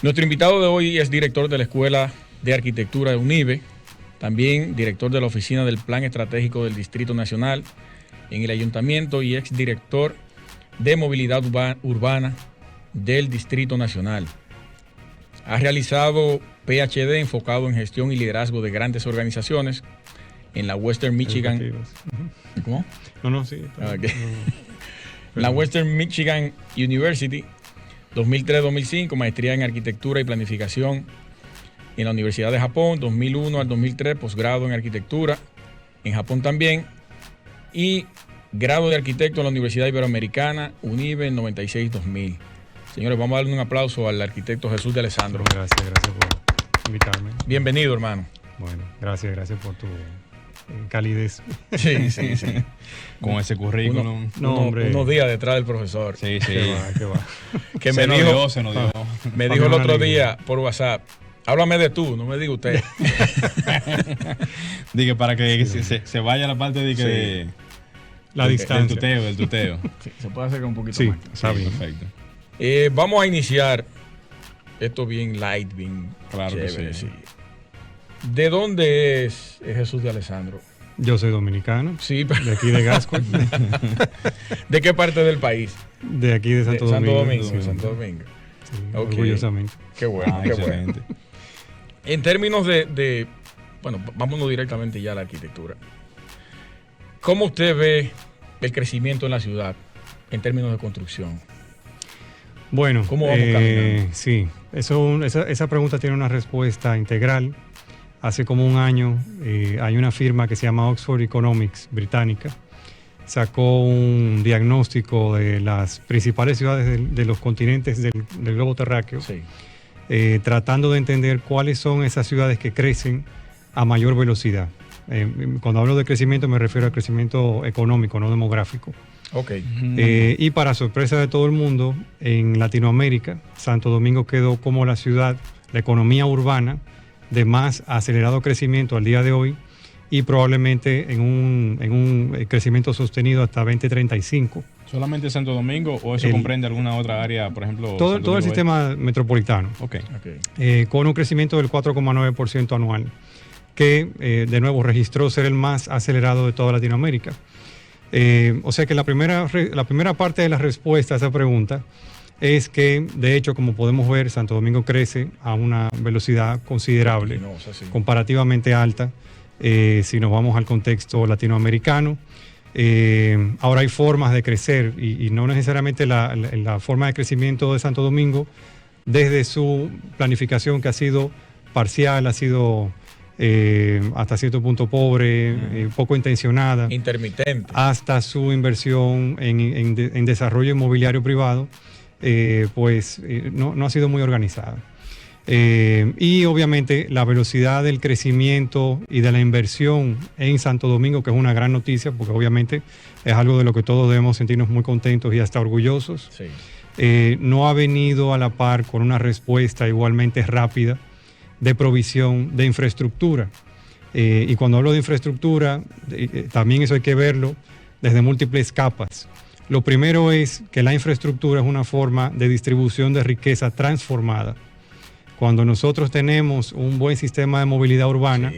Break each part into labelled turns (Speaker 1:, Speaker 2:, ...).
Speaker 1: Nuestro invitado de hoy es director de la Escuela de Arquitectura de UNIBE, también director de la Oficina del Plan Estratégico del Distrito Nacional en el Ayuntamiento y exdirector de Movilidad Urbana del Distrito Nacional. Ha realizado PhD enfocado en gestión y liderazgo de grandes organizaciones en la Western Michigan. ¿Cómo?
Speaker 2: No, sí.
Speaker 1: Okay. La Western Michigan University, 2003-2005, maestría en arquitectura y planificación en la Universidad de Japón, 2001 al 2003, posgrado en arquitectura en Japón también, y grado de arquitecto en la Universidad Iberoamericana, UNIBE, 96-2000. Señores, vamos a darle un aplauso al arquitecto Jesús de Alessandro.
Speaker 2: Gracias por invitarme.
Speaker 1: Bienvenido, hermano.
Speaker 2: Bueno, gracias por tu calidez.
Speaker 1: Sí.
Speaker 3: Con ese currículum.
Speaker 1: Unos días detrás del profesor.
Speaker 3: Sí.
Speaker 2: ¿Qué va?
Speaker 1: Que
Speaker 3: se
Speaker 1: me
Speaker 3: nos dio.
Speaker 1: Me dijo el otro día por WhatsApp, háblame de tú, no me diga usted.
Speaker 3: Dije, para que se vaya la parte de que...
Speaker 2: La distancia.
Speaker 3: Del tuteo.
Speaker 1: Sí, se puede acercar un poquito más.
Speaker 2: Está bien.
Speaker 3: Perfecto.
Speaker 1: Vamos a iniciar esto bien light, bien
Speaker 3: Claro
Speaker 1: chévere,
Speaker 3: que sí.
Speaker 1: ¿De dónde es Jesús de Alessandro?
Speaker 2: Yo soy dominicano.
Speaker 1: Sí, pero...
Speaker 2: De aquí de Gascoy.
Speaker 1: ¿De qué parte del país?
Speaker 2: De aquí de Santo Domingo.
Speaker 1: Sí. Santo Domingo.
Speaker 2: Sí,
Speaker 1: Okay.
Speaker 2: Orgullosamente.
Speaker 1: Qué bueno, qué bueno. En términos bueno, vámonos directamente ya a la arquitectura. ¿Cómo usted ve el crecimiento en la ciudad en términos de construcción?
Speaker 2: Bueno,
Speaker 1: ¿Cómo vamos caminando?
Speaker 2: Sí, esa pregunta tiene una respuesta integral. Hace como un año hay una firma que se llama Oxford Economics británica. Sacó un diagnóstico de las principales ciudades de los continentes del globo terráqueo,
Speaker 1: Sí.
Speaker 2: Tratando de entender cuáles son esas ciudades que crecen a mayor velocidad. Cuando hablo de crecimiento me refiero al crecimiento económico, no demográfico.
Speaker 1: Ok.
Speaker 2: Y para sorpresa de todo el mundo, en Latinoamérica, Santo Domingo quedó como la ciudad, la economía urbana de más acelerado crecimiento al día de hoy y probablemente en un crecimiento sostenido hasta 2035.
Speaker 3: ¿Solamente Santo Domingo o eso comprende alguna otra área, por ejemplo?
Speaker 2: Todo el sistema metropolitano,
Speaker 3: Okay.
Speaker 2: con un crecimiento del 4,9% anual, que de nuevo registró ser el más acelerado de toda Latinoamérica. O sea que la primera parte de la respuesta a esa pregunta es que, de hecho, como podemos ver, Santo Domingo crece a una velocidad considerable, comparativamente alta, si nos vamos al contexto latinoamericano. Ahora hay formas de crecer y no necesariamente la forma de crecimiento de Santo Domingo, desde su planificación que ha sido parcial, ha sido hasta cierto punto pobre, poco intencionada,
Speaker 1: intermitente,
Speaker 2: hasta su inversión en desarrollo inmobiliario privado, no ha sido muy organizada. Y obviamente la velocidad del crecimiento y de la inversión en Santo Domingo, que es una gran noticia, porque obviamente es algo de lo que todos debemos sentirnos muy contentos y hasta orgullosos, no ha venido a la par con una respuesta igualmente rápida de provisión de infraestructura. Y cuando hablo de infraestructura, también eso hay que verlo desde múltiples capas. Lo primero es que la infraestructura es una forma de distribución de riqueza transformada. Cuando nosotros tenemos un buen sistema de movilidad urbana,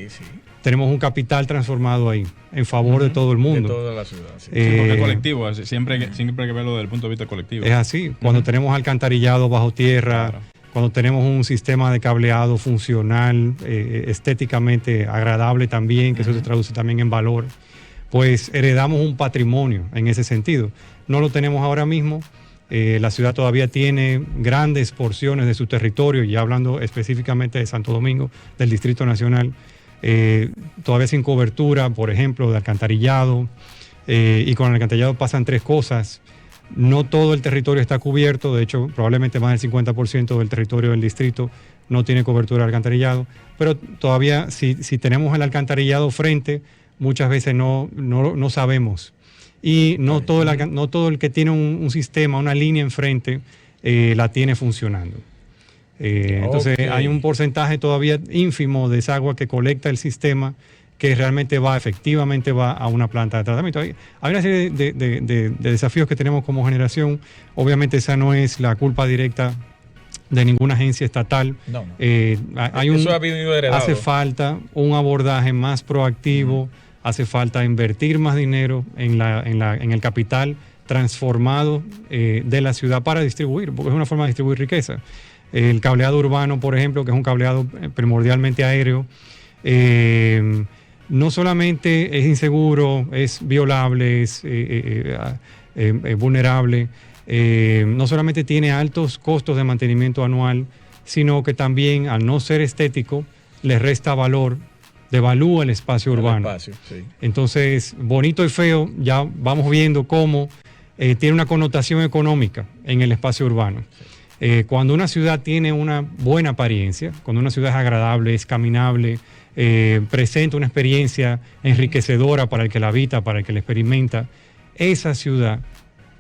Speaker 2: tenemos un capital transformado ahí, en favor de todo el mundo.
Speaker 1: De toda la ciudad. Sí.
Speaker 3: Porque es colectivo, siempre hay que verlo desde el punto de vista colectivo.
Speaker 2: Es así. Cuando tenemos alcantarillado bajo tierra, claro, cuando tenemos un sistema de cableado funcional, estéticamente agradable también, que eso se traduce también en valor, pues heredamos un patrimonio en ese sentido. No lo tenemos ahora mismo. La ciudad todavía tiene grandes porciones de su territorio, ya hablando específicamente de Santo Domingo, del Distrito Nacional, todavía sin cobertura, por ejemplo, de alcantarillado, y con el alcantarillado pasan tres cosas. No todo el territorio está cubierto, de hecho probablemente más del 50% del territorio del distrito no tiene cobertura de alcantarillado, pero todavía si tenemos el alcantarillado frente, muchas veces no sabemos. Y no todo el que tiene un sistema, una línea enfrente, la tiene funcionando. Entonces hay un porcentaje todavía ínfimo de esa agua que colecta el sistema que efectivamente va a una planta de tratamiento. Hay una serie de desafíos que tenemos como generación. Obviamente esa no es la culpa directa de ninguna agencia estatal.
Speaker 1: No.
Speaker 2: Eso
Speaker 1: ha venido heredado.
Speaker 2: Hace falta un abordaje más proactivo, hace falta invertir más dinero en el capital transformado de la ciudad para distribuir, porque es una forma de distribuir riqueza. El cableado urbano, por ejemplo, que es un cableado primordialmente aéreo, no solamente es inseguro, es violable, es vulnerable, no solamente tiene altos costos de mantenimiento anual, sino que también, al no ser estético, le resta valor, devalúa el espacio urbano. Entonces, bonito y feo, ya vamos viendo cómo tiene una connotación económica en el espacio urbano. Cuando una ciudad tiene una buena apariencia, cuando una ciudad es agradable, es caminable, presenta una experiencia enriquecedora para el que la habita, para el que la experimenta, esa ciudad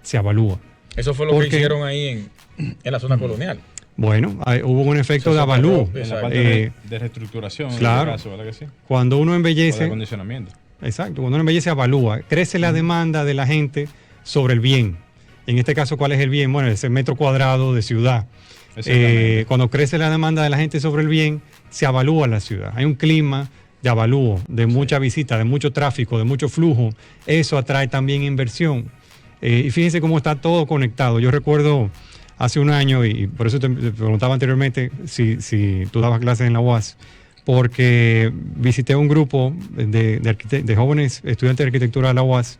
Speaker 2: se avalúa.
Speaker 1: Eso fue lo que hicieron ahí en la zona colonial.
Speaker 2: Bueno, hubo un efecto de avalúo.
Speaker 3: En la parte de reestructuración,
Speaker 2: claro,
Speaker 3: en este caso, ¿verdad que sí?
Speaker 2: Cuando uno embellece...
Speaker 3: O de acondicionamiento.
Speaker 2: Exacto, cuando uno embellece avalúa. Crece la demanda de la gente sobre el bien. En este caso, ¿cuál es el bien? Bueno, ese metro cuadrado de ciudad. Cuando crece la demanda de la gente sobre el bien, se avalúa la ciudad. Hay un clima de avalúo, de mucha visita, de mucho tráfico, de mucho flujo. Eso atrae también inversión. Y fíjense cómo está todo conectado. Yo recuerdo hace un año, y por eso te preguntaba anteriormente si tú dabas clases en la UAS, porque visité un grupo de jóvenes estudiantes de arquitectura de la UAS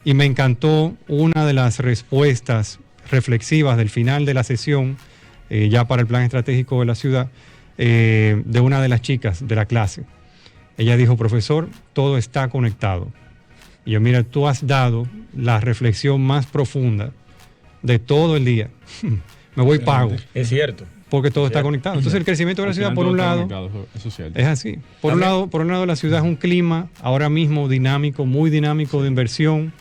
Speaker 2: y me encantó una de las respuestas reflexivas del final de la sesión, ya para el plan estratégico de la ciudad, de una de las chicas de la clase. Ella dijo: profesor, todo está conectado. Y yo, mira, tú has dado la reflexión más profunda de todo el día. Me voy pago.
Speaker 1: Es cierto.
Speaker 2: Porque todo está conectado. Entonces el crecimiento de la ciudad, por un lado, es así. Por un lado, la ciudad es un clima ahora mismo dinámico, muy dinámico de inversión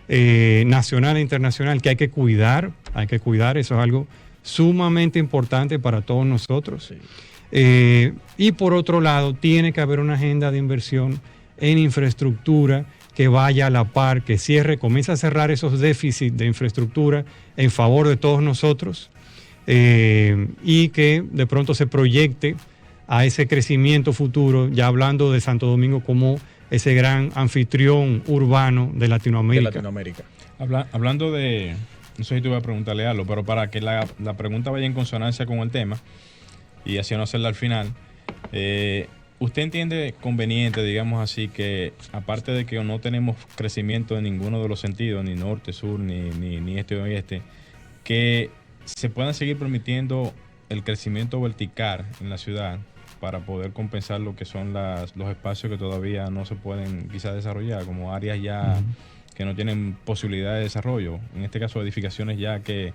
Speaker 2: nacional e internacional que hay que cuidar. Eso es algo sumamente importante para todos nosotros. Sí. Y por otro lado, tiene que haber una agenda de inversión en infraestructura que vaya a la par, que comience a cerrar esos déficits de infraestructura en favor de todos nosotros, y que de pronto se proyecte a ese crecimiento futuro, ya hablando de Santo Domingo como ese gran anfitrión urbano de Latinoamérica.
Speaker 3: Hablando de, no sé si te voy a preguntarle algo, pero para que la pregunta vaya en consonancia con el tema y así no hacerla al final, ¿usted entiende conveniente, digamos así, que aparte de que no tenemos crecimiento en ninguno de los sentidos, ni norte, sur, ni este o oeste, que se puedan seguir permitiendo el crecimiento vertical en la ciudad para poder compensar lo que son los espacios que todavía no se pueden quizás desarrollar, como áreas ya que no tienen posibilidad de desarrollo? En este caso, edificaciones ya que,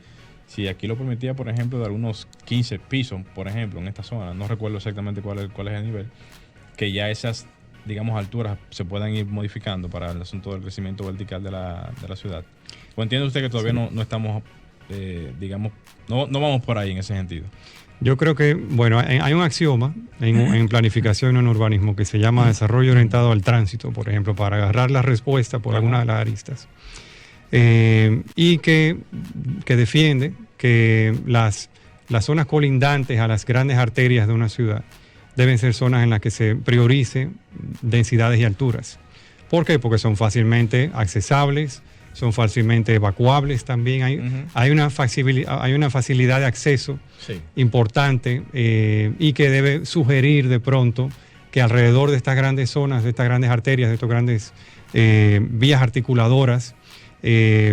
Speaker 3: si aquí lo permitía, por ejemplo, de algunos 15 pisos, por ejemplo, en esta zona, no recuerdo exactamente cuál es el nivel, que ya esas, digamos, alturas se puedan ir modificando para el asunto del crecimiento vertical de la ciudad. ¿O entiende usted que todavía no estamos, digamos, no vamos por ahí en ese sentido?
Speaker 2: Yo creo que, bueno, hay un axioma en planificación y en urbanismo que se llama desarrollo orientado al tránsito, por ejemplo, para agarrar la respuesta por alguna de las aristas. Y que defiende que las zonas colindantes a las grandes arterias de una ciudad deben ser zonas en las que se priorice densidades y alturas. ¿Por qué? Porque son fácilmente accesables, son fácilmente evacuables también. Hay una facilidad de acceso importante, y que debe sugerir de pronto que alrededor de estas grandes zonas, de estas grandes arterias, de estas grandes vías articuladoras,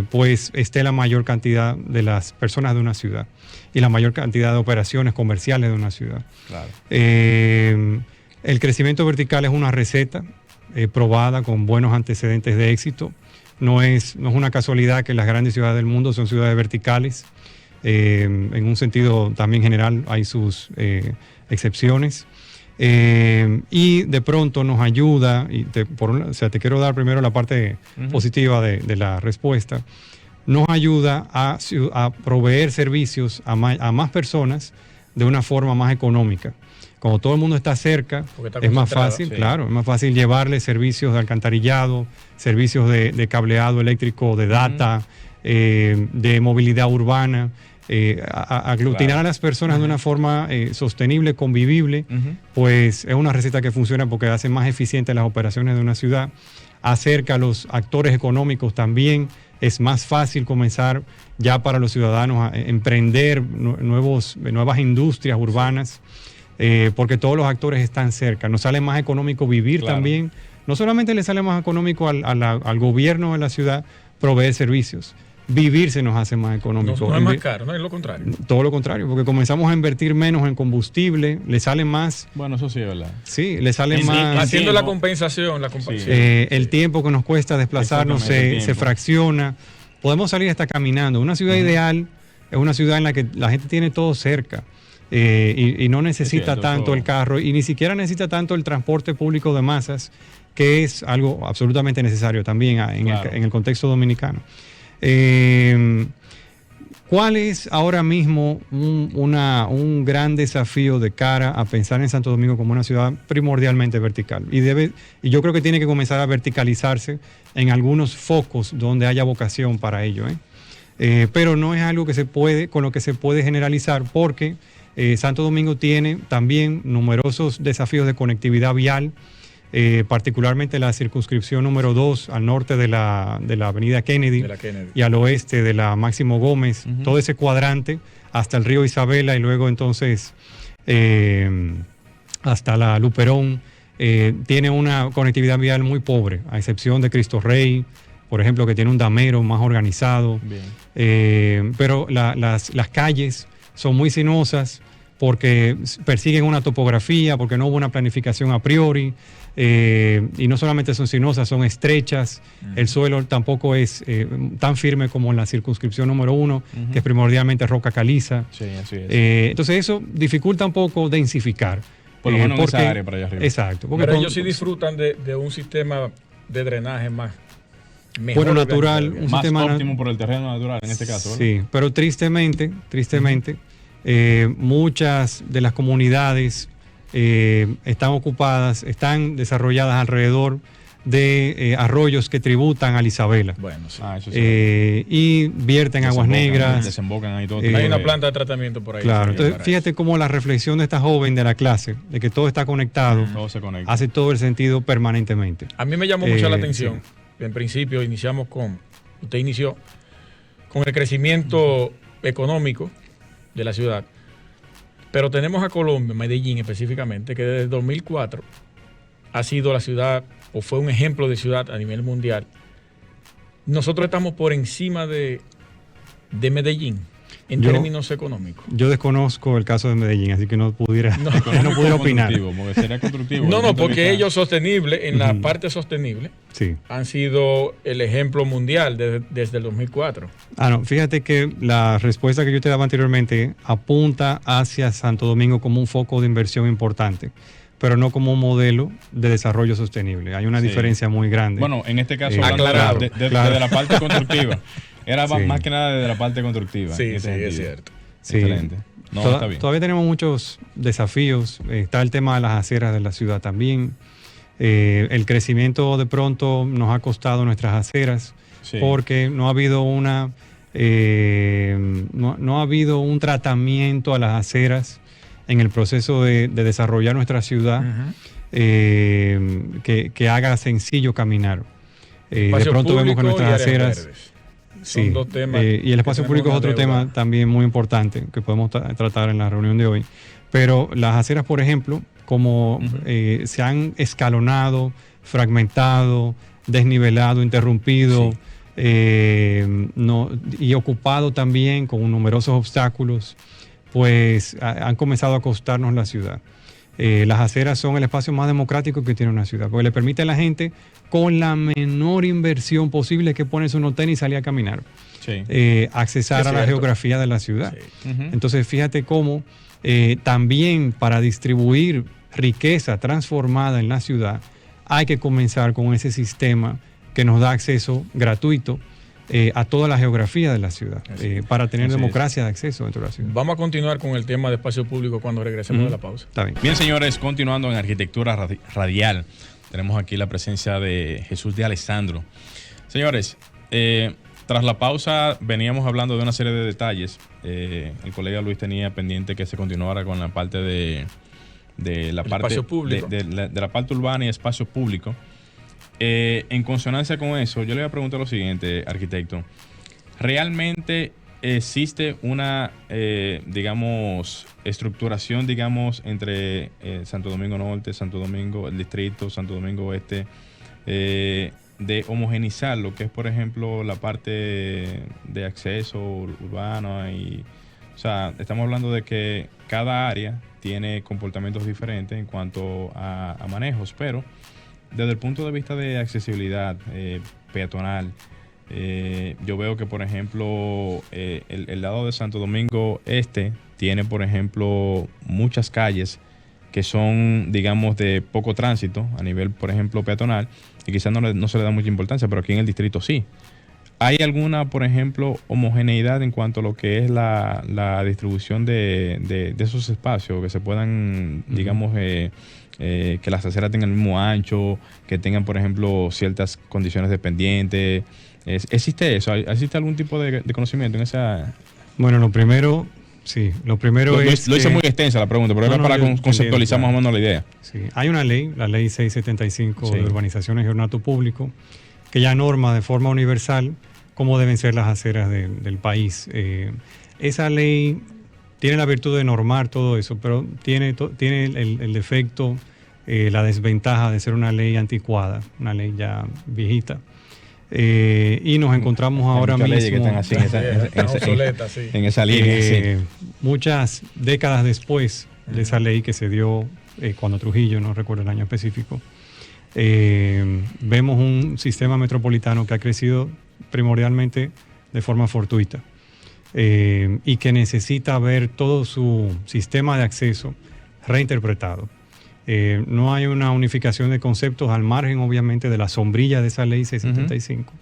Speaker 2: pues esté la mayor cantidad de las personas de una ciudad y la mayor cantidad de operaciones comerciales de una ciudad. Claro. El crecimiento vertical es una receta probada con buenos antecedentes de éxito. No es una casualidad que las grandes ciudades del mundo son ciudades verticales. En un sentido también general hay sus excepciones. Y de pronto nos ayuda, y te quiero dar primero la parte positiva de la respuesta, nos ayuda a proveer servicios a más personas de una forma más económica. Como todo el mundo está cerca, es más fácil, claro, es más fácil llevarle servicios de alcantarillado, servicios de cableado eléctrico, de data, de movilidad urbana, aglutinar a las personas de una forma sostenible, convivible, pues es una receta que funciona porque hace más eficientes las operaciones de una ciudad, acerca a los actores económicos también, es más fácil comenzar ya para los ciudadanos a emprender nuevas industrias urbanas, porque todos los actores están cerca. Nos sale más económico vivir también. No solamente le sale más económico al gobierno de la ciudad proveer servicios, vivir se nos hace más económico.
Speaker 1: No es más caro, no es lo contrario.
Speaker 2: Todo lo contrario, porque comenzamos a invertir menos en combustible, le sale más.
Speaker 3: Bueno, eso sí es verdad.
Speaker 2: Sí, le sale más.
Speaker 1: Haciendo la compensación.
Speaker 2: El tiempo que nos cuesta desplazarnos se fracciona. Podemos salir hasta caminando. Una ciudad ideal es una ciudad en la que la gente tiene todo cerca y no necesita tanto el carro y ni siquiera necesita tanto el transporte público de masas, que es algo absolutamente necesario también en el contexto dominicano. ¿Cuál es ahora mismo un gran desafío de cara a pensar en Santo Domingo como una ciudad primordialmente vertical? Y yo creo que tiene que comenzar a verticalizarse en algunos focos donde haya vocación para ello, pero no es algo con lo que se puede generalizar, porque Santo Domingo tiene también numerosos desafíos de conectividad vial, particularmente la circunscripción número 2 al norte de la avenida Kennedy, y al oeste de la Máximo Gómez, todo ese cuadrante hasta el río Isabela y luego entonces hasta la Luperón, tiene una conectividad vial muy pobre, a excepción de Cristo Rey, por ejemplo, que tiene un damero más organizado. Pero las calles son muy sinuosas porque persiguen una topografía, porque no hubo una planificación a priori. Y no solamente son sinuosas, son estrechas. El suelo tampoco es tan firme como en la circunscripción número 1, que es primordialmente roca caliza.
Speaker 3: Sí, así es.
Speaker 2: Entonces eso dificulta un poco densificar.
Speaker 3: Por lo menos en esa área para allá arriba.
Speaker 2: Exacto.
Speaker 1: Pero ellos sí disfrutan de un sistema de drenaje mejor,
Speaker 2: bueno, natural,
Speaker 3: un sistema óptimo por el terreno natural en este caso, ¿verdad?
Speaker 2: Sí, pero tristemente, muchas de las comunidades están desarrolladas alrededor de arroyos que tributan a la Isabela.
Speaker 1: Bueno, sí.
Speaker 3: Eso sí.
Speaker 2: Y vierten aguas negras.
Speaker 3: Desembocan ahí todo.
Speaker 1: Hay una planta de tratamiento por ahí.
Speaker 2: Claro, entonces fíjate cómo la reflexión de esta joven de la clase, de que todo está conectado,
Speaker 3: todo se conecta,
Speaker 2: hace todo el sentido permanentemente.
Speaker 1: A mí me llamó mucho la atención. Sí. En principio usted inició con el crecimiento económico de la ciudad. Pero tenemos a Colombia, Medellín específicamente, que desde 2004 ha sido la ciudad, o fue un ejemplo de ciudad a nivel mundial. Nosotros estamos por encima de Medellín en términos económicos.
Speaker 2: Yo desconozco el caso de Medellín, así que no pudiera opinar.
Speaker 3: Porque sería constructivo.
Speaker 1: Porque ellos sostenibles, en la parte sostenible, han sido el ejemplo mundial desde el 2004.
Speaker 2: No, fíjate que la respuesta que yo te daba anteriormente apunta hacia Santo Domingo como un foco de inversión importante, pero no como un modelo de desarrollo sostenible. Hay una diferencia muy grande.
Speaker 3: Bueno, en este caso, aclarado, de la parte constructiva. Era más que nada de la parte constructiva.
Speaker 1: Sí, es cierto.
Speaker 2: Sí.
Speaker 3: Excelente. Está bien.
Speaker 2: Todavía tenemos muchos desafíos. Está el tema de las aceras de la ciudad también. El crecimiento de pronto nos ha costado nuestras aceras porque no ha habido no ha habido un tratamiento a las aceras en el proceso de desarrollar nuestra ciudad que haga sencillo caminar. De pronto vemos que nuestras aceras... Son dos temas. Y el espacio público es otro tema también muy importante que podemos tratar en la reunión de hoy. Pero las aceras, por ejemplo, como se han escalonado, fragmentado, desnivelado, interrumpido y ocupado también con numerosos obstáculos, pues han comenzado a costarnos la ciudad. Las aceras son el espacio más democrático que tiene una ciudad, porque le permite a la gente con la menor inversión posible que ponerse unos tenis y salir a caminar, accesar a la geografía de la ciudad. Entonces fíjate cómo también para distribuir riqueza transformada en la ciudad hay que comenzar con ese sistema que nos da acceso gratuito a toda la geografía de la ciudad, para tener democracia de acceso dentro de la ciudad.
Speaker 1: Vamos a continuar con el tema de espacio público cuando regresemos de la pausa.
Speaker 2: Está bien.
Speaker 3: Bien, señores, continuando en Arquitectura Radial, tenemos aquí la presencia de Jesús de Alessandro. Señores, Tras la pausa veníamos hablando de una serie de detalles. El colega Luis tenía pendiente que se continuara con la parte de la parte
Speaker 1: espacio público.
Speaker 3: de la parte urbana y espacio público. En consonancia con eso, yo le voy a preguntar lo siguiente, arquitecto. ¿Realmente existe una, digamos, estructuración, digamos, entre Santo Domingo Norte, Santo Domingo, el distrito, Santo Domingo Oeste, de homogenizar lo que es, por ejemplo, la parte de acceso urbano? O sea, estamos hablando de que cada área tiene comportamientos diferentes en cuanto a manejos, pero desde el punto de vista de accesibilidad peatonal, yo veo que, por ejemplo, el lado de Santo Domingo Este tiene, por ejemplo, muchas calles que son, digamos, de poco tránsito a nivel, por ejemplo, peatonal, y quizás no se le da mucha importancia, pero aquí en el distrito sí. ¿Hay alguna, por ejemplo, homogeneidad en cuanto a lo que es la distribución de esos espacios, que se puedan, digamos, que las aceras tengan el mismo ancho, que tengan, por ejemplo, ciertas condiciones de pendiente? ¿Existe eso? ¿Existe algún tipo de conocimiento en esa...?
Speaker 2: Bueno, lo primero es...
Speaker 3: Lo hice muy extensa la pregunta, pero era para conceptualizar más o menos la idea.
Speaker 2: Sí, hay una ley, la ley 675
Speaker 3: Sí.
Speaker 2: de urbanizaciones y ornato público, que ya norma de forma universal cómo deben ser las aceras del país. Esa ley tiene la virtud de normar todo eso, pero tiene el defecto, la desventaja de ser una ley anticuada, una ley ya viejita. Y nos encontramos ahora mismo
Speaker 3: leyes que están así en esa línea. Sí.
Speaker 2: Muchas décadas después de esa ley que se dio cuando Trujillo, no recuerdo el año específico, vemos un sistema metropolitano que ha crecido primordialmente de forma fortuita y que necesita ver todo su sistema de acceso reinterpretado. No hay una unificación de conceptos al margen, obviamente, de la sombrilla de esa ley 675,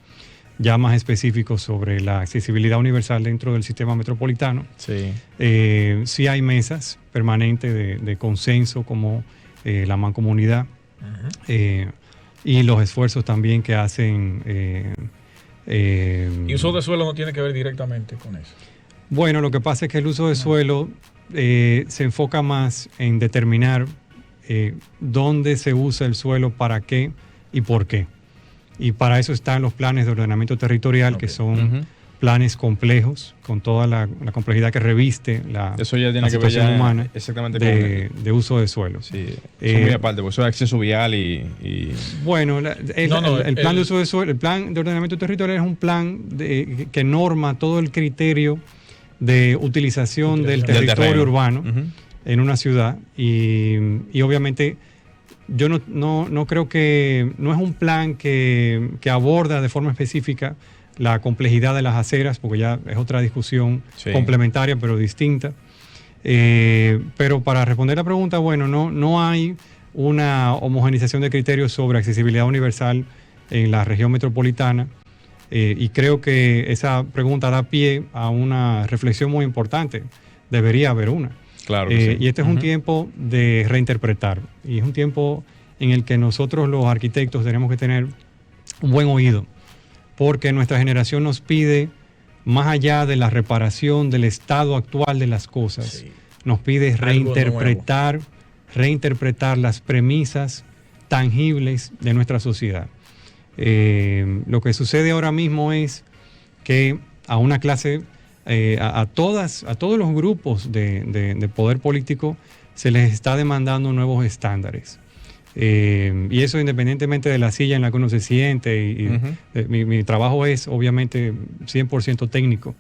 Speaker 2: ya más específicos sobre la accesibilidad universal dentro del sistema metropolitano.
Speaker 3: Sí.
Speaker 2: Sí hay mesas permanentes de consenso, como la mancomunidad, y los esfuerzos también que hacen...
Speaker 1: ¿Y uso de suelo no tiene que ver directamente con eso?
Speaker 2: Bueno, lo que pasa es que el uso de suelo se enfoca más en determinar dónde se usa el suelo, para qué y por qué. Y para eso están los planes de ordenamiento territorial, que son planes complejos, con toda la complejidad que reviste
Speaker 3: eso ya tiene
Speaker 2: la
Speaker 3: que ver
Speaker 2: situación humana
Speaker 3: exactamente
Speaker 2: de uso de suelo.
Speaker 3: Sí, son muy aparte, porque eso es acceso vial y...
Speaker 2: Bueno, el plan de uso de suelo, el plan de ordenamiento territorial es un plan que norma todo el criterio de utilización del territorio urbano en una ciudad, y obviamente yo no creo que... No es un plan que aborda de forma específica la complejidad de las aceras, porque ya es otra discusión complementaria pero distinta. Pero para responder la pregunta, bueno, no hay una homogenización de criterios sobre accesibilidad universal en la región metropolitana, y creo que esa pregunta da pie a una reflexión muy importante. Debería haber una.
Speaker 3: Claro que sí.
Speaker 2: Y este es un tiempo de reinterpretar, y es un tiempo en el que nosotros los arquitectos tenemos que tener un buen oído, porque nuestra generación nos pide, más allá de la reparación del estado actual de las cosas, nos pide reinterpretar las premisas tangibles de nuestra sociedad. Lo que sucede ahora mismo es que a una clase, a todos los grupos de poder político, se les está demandando nuevos estándares. Y eso independientemente de la silla en la que uno se siente. Mi trabajo es obviamente 100% técnico.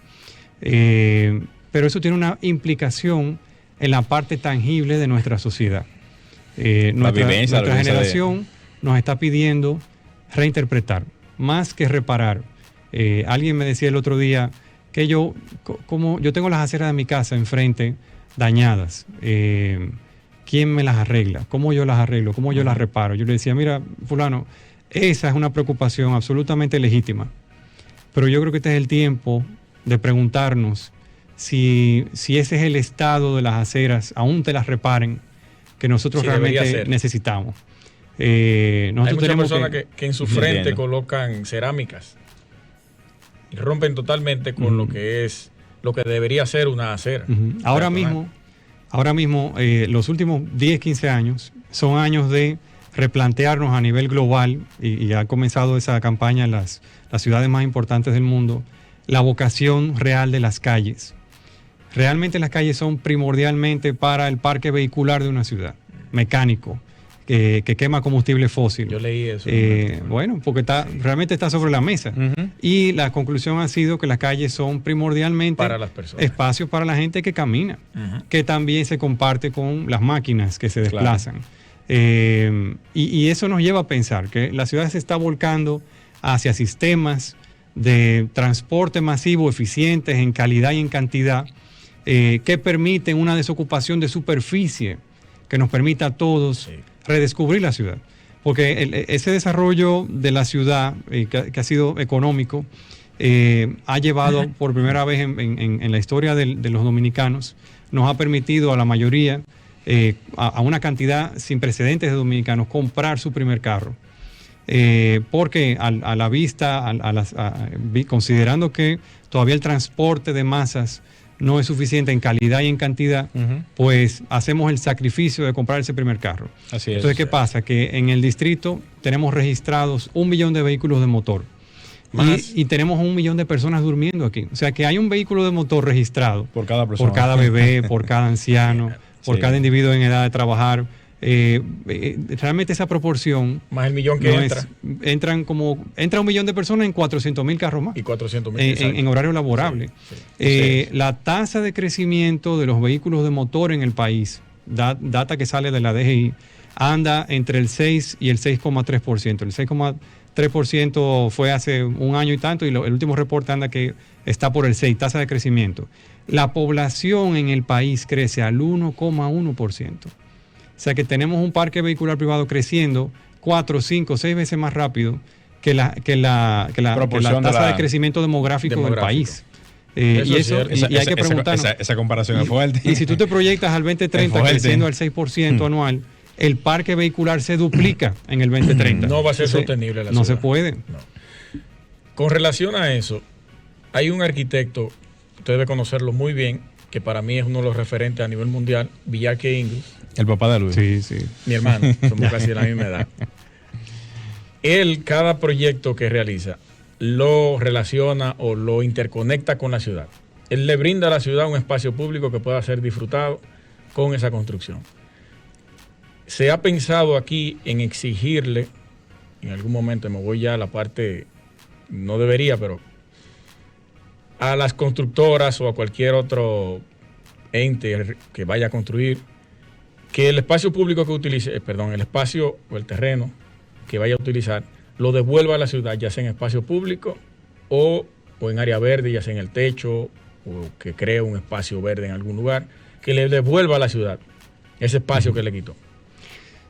Speaker 2: Pero eso tiene una implicación en la parte tangible de nuestra sociedad. Nuestra generación nos está pidiendo reinterpretar, más que reparar. Alguien me decía el otro día que yo tengo las aceras de mi casa enfrente dañadas. ¿Quién me las arregla? ¿Cómo yo las arreglo? ¿Cómo yo las reparo? Yo le decía, mira, fulano, esa es una preocupación absolutamente legítima, pero yo creo que este es el tiempo de preguntarnos si ese es el estado de las aceras, aún te las reparen, que nosotros realmente necesitamos.
Speaker 1: Hay muchas personas que en su frente colocan cerámicas. ¿Cómo se llama?
Speaker 3: Entiendo.
Speaker 1: Cerámicas. y rompen totalmente con lo que es, lo que debería ser una acera.
Speaker 2: Ahora mismo, los últimos 10, 15 años son años de replantearnos a nivel global, y ha comenzado esa campaña en las ciudades más importantes del mundo, la vocación real de las calles. Realmente las calles son primordialmente para el parque vehicular de una ciudad, mecánico, que quema combustible fósil.
Speaker 1: Yo leí eso.
Speaker 2: Bueno, porque realmente está sobre la mesa. Y la conclusión ha sido que las calles son primordialmente
Speaker 1: para las personas,
Speaker 2: espacios para la gente que camina, que también se comparte con las máquinas que se desplazan. Y eso nos lleva a pensar que la ciudad se está volcando hacia sistemas de transporte masivo eficientes en calidad y en cantidad, que permiten una desocupación de superficie que nos permita a todos redescubrir la ciudad. Porque ese desarrollo de la ciudad, que ha sido económico, ha llevado por primera vez en la historia de los dominicanos, nos ha permitido a la mayoría, a una cantidad sin precedentes de dominicanos, comprar su primer carro. Porque a la vista, considerando que todavía el transporte de masas no es suficiente en calidad y en cantidad, pues hacemos el sacrificio de comprar ese primer carro.
Speaker 3: Así es.
Speaker 2: Entonces, ¿qué pasa? Que en el distrito tenemos registrados 1 millón de vehículos de motor. Y tenemos 1 millón de personas durmiendo aquí. O sea, que hay un vehículo de motor registrado
Speaker 3: por cada persona,
Speaker 2: por cada bebé, por cada anciano, por cada individuo en edad de trabajar. Realmente esa proporción
Speaker 1: más el millón que
Speaker 2: entra 1 millón de personas en 400,000 carros más
Speaker 1: y 400,000
Speaker 2: en horario laborable. La tasa de crecimiento de los vehículos de motor en el país, data que sale de la DGI, anda entre el 6 y el 6,3%. El 6,3% fue hace un año y tanto, y el último reporte anda que está por el 6, tasa de crecimiento. La población en el país crece al 1,1%. O sea que tenemos un parque vehicular privado creciendo 4, 5, 6 veces más rápido que la tasa de crecimiento demográfico del país. Y hay que preguntarnos.
Speaker 3: Esa comparación es fuerte.
Speaker 2: Y si tú te proyectas al 2030 creciendo al 6% anual, el parque vehicular se duplica en el 2030.
Speaker 1: No va a ser sostenible la ciudad.
Speaker 2: No se puede.
Speaker 1: No. Con relación a eso, hay un arquitecto, usted debe conocerlo muy bien, que para mí es uno de los referentes a nivel mundial, Villarque Ingles.
Speaker 3: El papá de Luis.
Speaker 2: Sí.
Speaker 1: Mi hermano, somos casi de la misma edad. Él, cada proyecto que realiza, lo relaciona o lo interconecta con la ciudad. Él le brinda a la ciudad un espacio público que pueda ser disfrutado con esa construcción. Se ha pensado aquí en exigirle, en algún momento me voy ya a la parte, no debería, pero a las constructoras o a cualquier otro ente que vaya a construir, que el espacio público que utilice, el espacio o el terreno que vaya a utilizar, lo devuelva a la ciudad, ya sea en espacio público o en área verde, ya sea en el techo, o que cree un espacio verde en algún lugar, que le devuelva a la ciudad ese espacio que le quitó.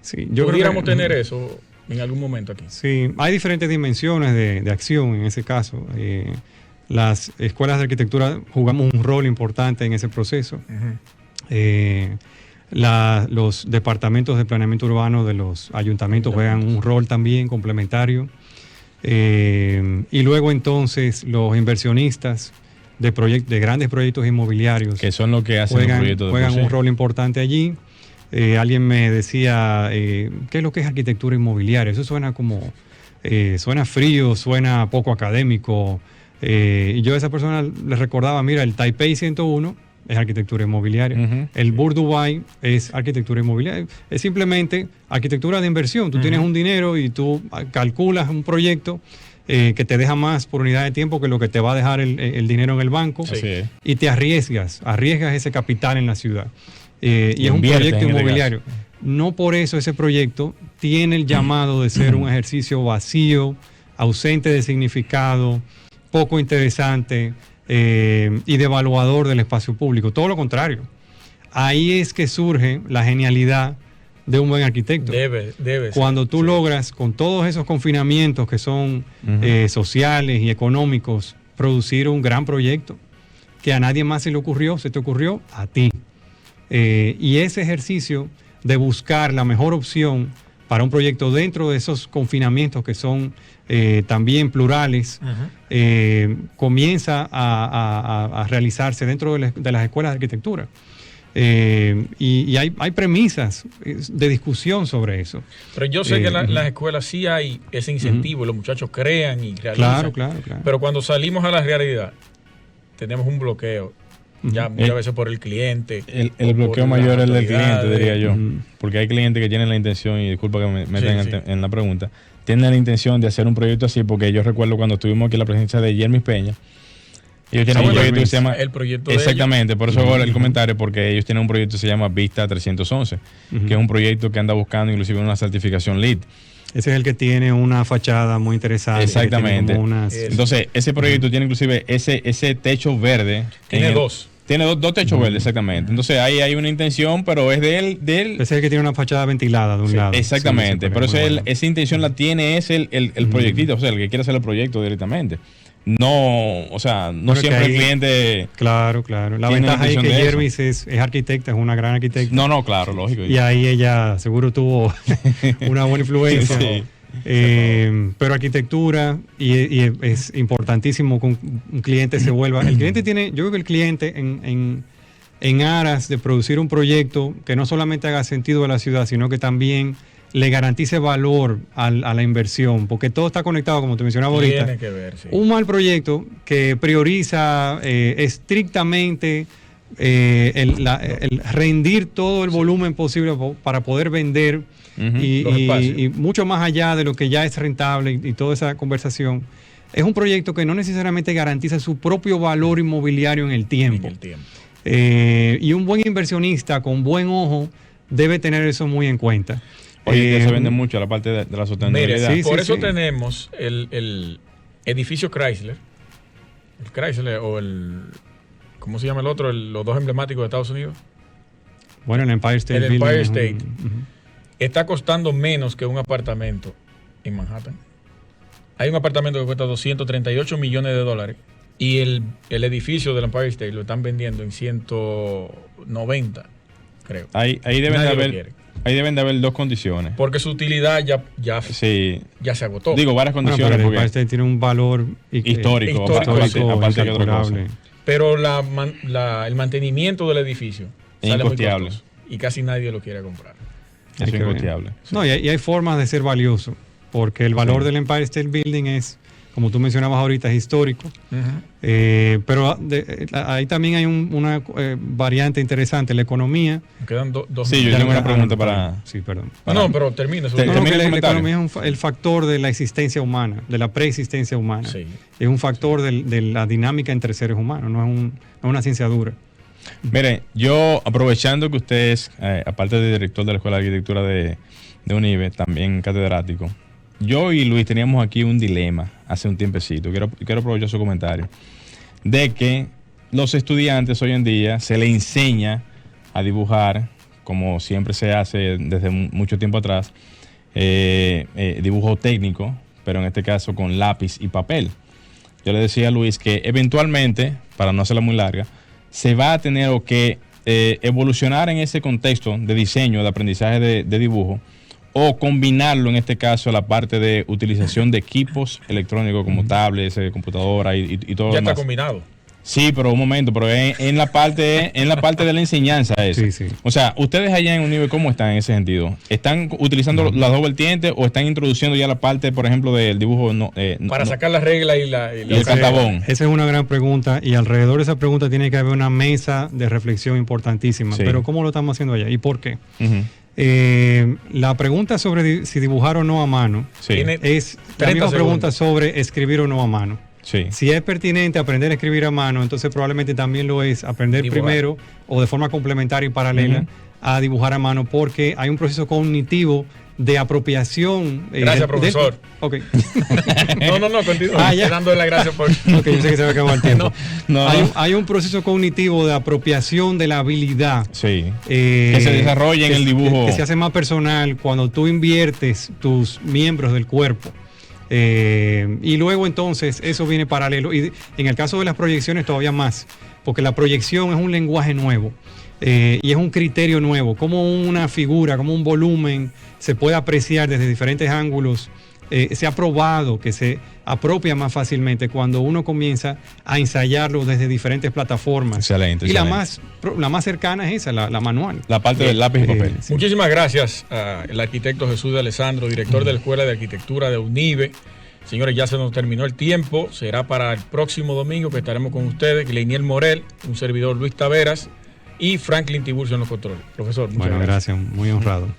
Speaker 2: Sí,
Speaker 1: ¿Pudiéramos tener eso en algún momento aquí?
Speaker 2: Sí, hay diferentes dimensiones de acción en ese caso. Las escuelas de arquitectura jugamos un rol importante en ese proceso. Los departamentos de planeamiento urbano de los ayuntamientos juegan un rol también complementario. Y luego entonces los inversionistas de grandes proyectos inmobiliarios,
Speaker 3: que son los que hacen
Speaker 2: juegan un rol importante allí. Alguien me decía, ¿qué es lo que es arquitectura inmobiliaria? Eso suena suena frío, suena poco académico. Y yo a esa persona le recordaba, mira, el Taipei 101 es arquitectura inmobiliaria. El Bur Dubai es arquitectura inmobiliaria. Es simplemente arquitectura de inversión. Tú tienes un dinero y tú calculas un proyecto que te deja más por unidad de tiempo que lo que te va a dejar el dinero en el banco.
Speaker 3: Sí.
Speaker 2: Y te arriesgas ese capital en la ciudad. Y es un proyecto inmobiliario. No por eso ese proyecto tiene el llamado de ser un ejercicio vacío, ausente de significado, poco interesante y devaluador del espacio público. Todo lo contrario. Ahí es que surge la genialidad de un buen arquitecto.
Speaker 1: Debe
Speaker 2: Cuando tú logras, con todos esos confinamientos que son sociales y económicos, producir un gran proyecto que a nadie más se te ocurrió a ti. Y ese ejercicio de buscar la mejor opción para un proyecto dentro de esos confinamientos que son también plurales, comienza a realizarse dentro de las escuelas de arquitectura. Y hay premisas de discusión sobre eso.
Speaker 1: Pero yo sé que en las escuelas sí hay ese incentivo, los muchachos crean y realizan.
Speaker 2: Claro.
Speaker 1: Pero cuando salimos a la realidad, tenemos un bloqueo. Ya muchas veces por el cliente.
Speaker 3: El bloqueo mayor es el del cliente, diría yo. Porque hay clientes que tienen la intención, y disculpa que me metan en la pregunta, tienen la intención de hacer un proyecto así, porque yo recuerdo cuando estuvimos aquí en la presencia de Jermis Peña, ellos tienen un proyecto que se llama...
Speaker 1: El proyecto
Speaker 3: exactamente, por eso hago el comentario, porque ellos tienen un proyecto que se llama Vista 311, que es un proyecto que anda buscando inclusive una certificación LEED.
Speaker 2: Ese es el que tiene una fachada muy interesante.
Speaker 3: Exactamente. Entonces, ese proyecto tiene inclusive ese techo verde.
Speaker 1: Tiene dos.
Speaker 3: Tiene dos techos verdes, exactamente. Entonces ahí hay una intención, pero es de él.
Speaker 2: Ese es el que tiene una fachada ventilada de un lado.
Speaker 3: Exactamente. Pero esa intención la tiene el proyectito, o sea, el que quiere hacer el proyecto directamente. No, o sea, no siempre el cliente.
Speaker 2: Claro. La ventaja ahí es que Jervis es arquitecta, es una gran arquitecta.
Speaker 3: No, claro, lógico.
Speaker 2: Y ahí ella seguro tuvo una buena influencia. Sí. Pero arquitectura, y es importantísimo que un cliente se vuelva. El cliente tiene, yo creo que el cliente en aras de producir un proyecto que no solamente haga sentido a la ciudad, sino que también le garantice valor a la inversión, porque todo está conectado, como te mencionaba ahorita.
Speaker 1: Tiene que ver, sí.
Speaker 2: Un mal proyecto que prioriza estrictamente el rendir todo el volumen posible para poder vender y mucho más allá de lo que ya es rentable y toda esa conversación. Es un proyecto que no necesariamente garantiza su propio valor inmobiliario en el tiempo. Y un buen inversionista con buen ojo debe tener eso muy en cuenta.
Speaker 3: Oye, se vende mucho la parte de la sostenibilidad.
Speaker 1: Por eso tenemos el edificio Chrysler. El Chrysler o el... ¿Cómo se llama el otro? Los dos emblemáticos de Estados Unidos.
Speaker 2: Bueno, el Empire State.
Speaker 1: El Empire State. Está costando menos que un apartamento en Manhattan. Hay un apartamento que cuesta $238 millones y el edificio del Empire State lo están vendiendo en 190, creo.
Speaker 3: Ahí deben de haber dos condiciones.
Speaker 1: Porque su utilidad ya se agotó.
Speaker 3: Digo, varias condiciones.
Speaker 2: Pero el Empire State tiene un valor
Speaker 3: histórico aparte que otra cosa.
Speaker 1: Pero el mantenimiento del edificio sale muy costoso y casi nadie lo quiere comprar.
Speaker 3: Es incosteable.
Speaker 2: No, y hay formas de ser valioso, porque el valor del Empire State Building es, como tú mencionabas ahorita, es histórico. Pero ahí también hay una variante interesante, la economía.
Speaker 1: Quedan dos.
Speaker 3: Sí, yo tengo una pregunta para...
Speaker 2: Sí, perdón.
Speaker 1: No, pero termina.
Speaker 2: La economía es el factor de la existencia humana, de la preexistencia humana.
Speaker 1: Sí.
Speaker 2: Es un factor de la dinámica entre seres humanos, no es una ciencia dura.
Speaker 3: Mire, yo aprovechando que usted es, aparte de director de la Escuela de Arquitectura de UNIBE, también catedrático, yo y Luis teníamos aquí un dilema hace un tiempecito, quiero aprovechar su comentario, de que los estudiantes hoy en día se les enseña a dibujar, como siempre se hace desde mucho tiempo atrás, dibujo técnico, pero en este caso con lápiz y papel. Yo le decía a Luis que eventualmente, para no hacerla muy larga, se va a tener que evolucionar en ese contexto de diseño, de aprendizaje de dibujo, o combinarlo en este caso la parte de utilización de equipos electrónicos como tablets, computadoras y todo lo demás.
Speaker 1: Ya está combinado.
Speaker 3: Sí, pero un momento, pero en la parte de la enseñanza eso.
Speaker 2: Sí.
Speaker 3: O sea, ustedes allá en UNIBE, ¿cómo están en ese sentido? ¿Están utilizando las dos vertientes o están introduciendo ya la parte, por ejemplo, del dibujo?
Speaker 1: Para sacar las reglas y
Speaker 3: el cantabón.
Speaker 2: Esa es una gran pregunta y alrededor de esa pregunta tiene que haber una mesa de reflexión importantísima. Sí. Pero ¿cómo lo estamos haciendo allá y por qué? La pregunta sobre si dibujar o no a mano es la misma pregunta sobre escribir o no a mano.
Speaker 3: Sí.
Speaker 2: Si es pertinente aprender a escribir a mano, entonces probablemente también lo es aprender primero o de forma complementaria y paralela a dibujar a mano, porque hay un proceso cognitivo de apropiación.
Speaker 1: Gracias, profesor.
Speaker 2: Ok.
Speaker 1: No, continúa. Dándole las gracias por...
Speaker 2: Ok, yo sé que se me acabó el tiempo. Hay un proceso cognitivo de apropiación de la habilidad.
Speaker 3: Sí. Que se desarrolla en el dibujo.
Speaker 2: Que se hace más personal cuando tú inviertes tus miembros del cuerpo. Y luego entonces eso viene paralelo. Y en el caso de las proyecciones todavía más, porque la proyección es un lenguaje nuevo. y es un criterio nuevo, como una figura, como un volumen se puede apreciar desde diferentes ángulos. Se ha probado que se apropia más fácilmente cuando uno comienza a ensayarlo desde diferentes plataformas.
Speaker 3: Excelente.
Speaker 2: Y la más cercana es esa, la manual.
Speaker 3: La parte del lápiz y papel.
Speaker 1: Sí. Muchísimas gracias al arquitecto Jesús de Alessandro, director de la Escuela de Arquitectura de UNIBE. Señores, ya se nos terminó el tiempo. Será para el próximo domingo que estaremos con ustedes. Leinier Morel, un servidor Luis Taveras y Franklin Tiburcio en los controles. Profesor, muchas gracias.
Speaker 2: Muy honrado.